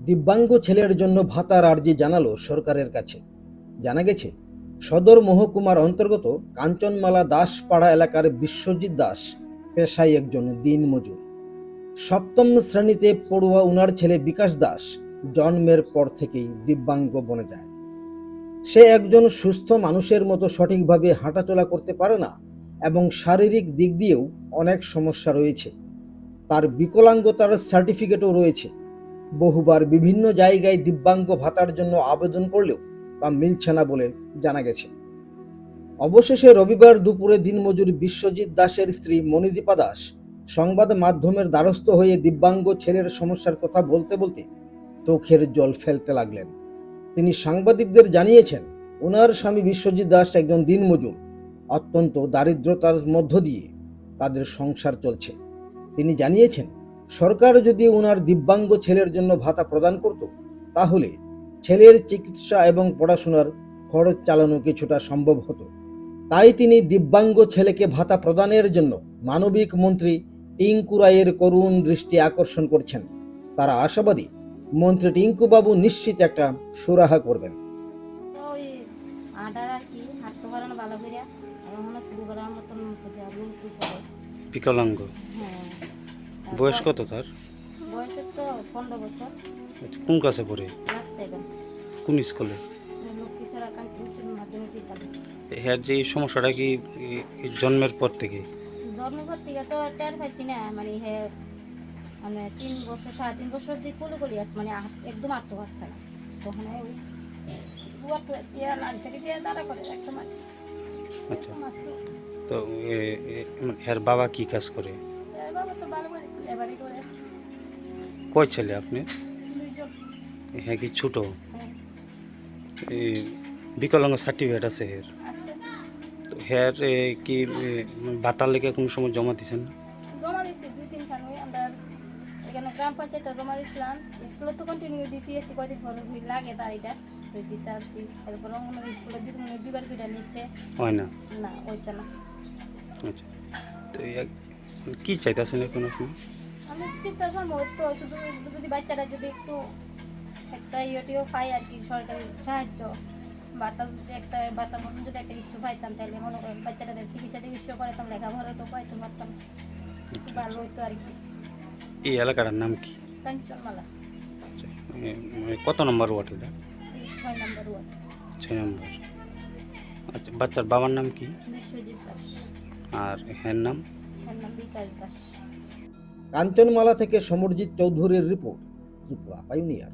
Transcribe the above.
দিব্যাঙ্গ ছেলের জন্য ভাতার আর্জি জানালো সরকারের কাছে। জানা গেছে, সদর মহকুমার অন্তর্গত কাঞ্চনমালা দাসপাড়া এলাকার বিশ্বজিৎ দাস পেশায় একজন দিনমজুর। সপ্তম শ্রেণীতে পড়ুয়া উনার ছেলে বিকাশ দাস জন্মের পর থেকেই দিব্যাঙ্গ বনে যায়। সে একজন সুস্থ মানুষের মতো সঠিকভাবে হাঁটাচলা করতে পারে না এবং শারীরিক দিক দিয়েও অনেক সমস্যা রয়েছে। তার বিকলাঙ্গতার সার্টিফিকেটও রয়েছে। বহুবার বিভিন্ন জায়গায় দিব্যাঙ্গ ভাতার জন্য আবেদন করলেও তা মিলছে না বলে জানা গেছে। অবশেষে রবিবার দুপুরে দিনমজুর বিশ্বজিৎ দাসের স্ত্রী মণিদীপা দাস সংবাদ মাধ্যমের দ্বারস্থ হয়ে দিব্যাঙ্গ ছেলের সমস্যার কথা বলতে বলতে চোখের জল ফেলতে লাগলেন। তিনি সাংবাদিকদের জানিয়েছেন, ওনার স্বামী বিশ্বজিৎ দাস একজন দিনমজুর। অত্যন্ত দারিদ্রতার মধ্য দিয়ে তাদের সংসার চলছে। তিনি জানিয়েছেন, সরকার যদি ওনার দিব্যাঙ্গ ছেলের জন্য ভাতা প্রদান করত, তাহলে ছেলের চিকিৎসা এবং পড়াশোনার খরচ চালানো কিছুটা সম্ভব হতো। তাই তিনি দিব্যাঙ্গ ছেলেকে ভাতা প্রদানের জন্য মানবিক মন্ত্রী টিঙ্কু রায়ের করুণ দৃষ্টি আকর্ষণ করছেন। তারা আশাবাদী, মন্ত্রী টিঙ্কু বাবু নিশ্চিত একটা সুরাহা করবেন। ওই আডার আর কি হাঁটতে পারে না ভালো করে, এখনো শুরু করার মতন বিকলাঙ্গ। হ্যাঁ। বয়স কত তার? বয়স তো 15 বছর। আচ্ছা, কোন ক্লাসে পড়ে? ক্লাস 7। কোন স্কুলে? লক্ষ্মীছড়া কান্তি উচ্চ মাধ্যমিক বিদ্যালয়। হ্যাঁ, যে এই সমস্যাটা কি জন্মের পর থেকে? জন্মের থেকে তো টের পাইছি না, মানে হ্যাঁ, মানে 3 বছর 3.5 বছর যে কোলে আছে, মানে একদম আটতে পারছে না। তখন ওই লাড়িটাকে দিয়ে দাঁড়া করে একটা মানে। আচ্ছা, তো হ্যাঁ, বাবা কি কাজ করে? বাবা তো ভালো করে লেবারি করে। কয় ছেলে আপনি? 2 জন। হ্যাঁ, কি ছোট? হ্যাঁ, এই বিকলাঙ্গ সার্টিফিকেট আছে এর? আছে। তো হ্যাঁ, কি ভাতার লেগে কোনো সময় জমা দিয়েছেন? জমা দিচ্ছি 2-3 খান। আমরা এখানে গ্রাম পঞ্চায়েতে জমা দিচ্ছিলাম। স্কুলে তো কন্টিনিউ দিতেছি, কয়দিন পর লাগে তার এটা দিতে আসছি। তারপর অঙ্গনওয়াড়ি স্কুলে যদি মনে 2বার করে নিচ্ছে, হয় না? না হয়েছে না। আচ্ছা, তো কি চাইতেছেন এখন আপনি? আমি যদি তখন তো শুধু যদি বাচ্চারা যদি একটু একটা ইয়েটিও পাই আর কি, সরকারি সাহায্য বাতা, যদি একটা বাতার মতন যদি একটা কিছু পাইতাম, তাহলে মনে করেন বাচ্চাটাদের চিকিৎসা টিকিৎসা করাতাম, লেখাপড়া তো পাইতে পারতাম, একটু ভালো হইতো আর কি। এই এলাকাটার নাম কি? কাঞ্চনমালা। আচ্ছা, কত নম্বর ওয়ার্ড এটা? 6 নম্বর ওয়ার্ড। 6 নম্বর। আচ্ছা, বাচ্চার বাবার নাম কি? বিশ্বজিৎ দাস। আর হ্যার নাম? এর নাম বিকাশ দাস। কাঞ্চনমালা থেকে সমরজিৎ চৌধুরীর রিপোর্ট, ত্রিপুরা পাইওনিয়ার।